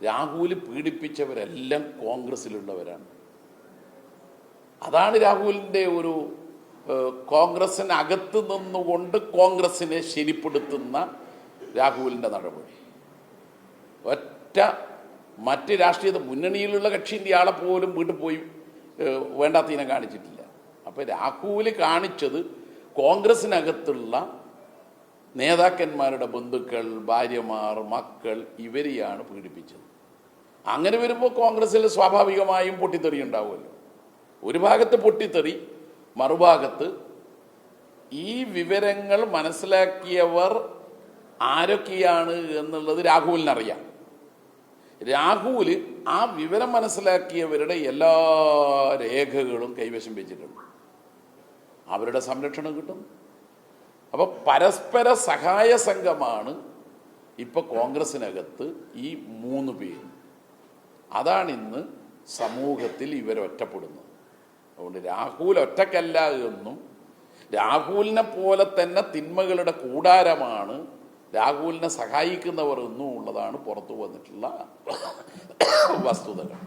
രാഹുൽ പീഡിപ്പിച്ചവരെല്ലാം കോൺഗ്രസ്സിലുള്ളവരാണ്. അതാണ് രാഹുലിൻ്റെ ഒരു കോൺഗ്രസിനകത്ത് നിന്നുകൊണ്ട് കോൺഗ്രസിനെ ശരിപ്പെടുത്തുന്ന രാഹുലിൻ്റെ നടപടി. ഒറ്റ മറ്റ് രാഷ്ട്രീയ മുന്നണിയിലുള്ള കക്ഷിൻ്റെ ആളെ പോലും വീട്ടിൽ പോയി വേണ്ടാത്തതിനെ കാണിച്ചിട്ടില്ല. അപ്പോൾ രാഹുൽ കാണിച്ചത് കോൺഗ്രസിനകത്തുള്ള നേതാക്കന്മാരുടെ ബന്ധുക്കൾ, ഭാര്യമാർ, മക്കൾ ഇവരെയാണ് പീഡിപ്പിച്ചത്. അങ്ങനെ വരുമ്പോൾ കോൺഗ്രസ്സിൽ സ്വാഭാവികമായും പൊട്ടിത്തെറി ഉണ്ടാവുമല്ലോ. ഒരു ഭാഗത്ത് പൊട്ടിത്തെറി, മറുഭാഗത്ത് ഈ വിവരങ്ങൾ മനസ്സിലാക്കിയവർ ആരൊക്കെയാണ് എന്നുള്ളത് രാഹുലിനറിയാം. രാഹുൽ ആ വിവരം മനസ്സിലാക്കിയവരുടെ എല്ലാ രേഖകളും കൈവശം വെച്ചിട്ടുണ്ട്. അവരുടെ സംരക്ഷണം കിട്ടും. അപ്പോൾ പരസ്പര സഹായ സംഘമാണ് ഇപ്പോൾ കോൺഗ്രസിനകത്ത് ഈ 3 പേര്. അതാണിന്ന് സമൂഹത്തിൽ ഇവരൊറ്റപ്പെടുന്നത്. അതുകൊണ്ട് രാഹുൽ ഒറ്റക്കല്ല എന്നും രാഹുലിനെ പോലെ തന്നെ തിന്മകളുടെ കൂടാരമാണ് രാഹുലിനെ സഹായിക്കുന്നവർ എന്നും ഉള്ളതാണ് പുറത്തു വന്നിട്ടുള്ള വസ്തുതകൾ.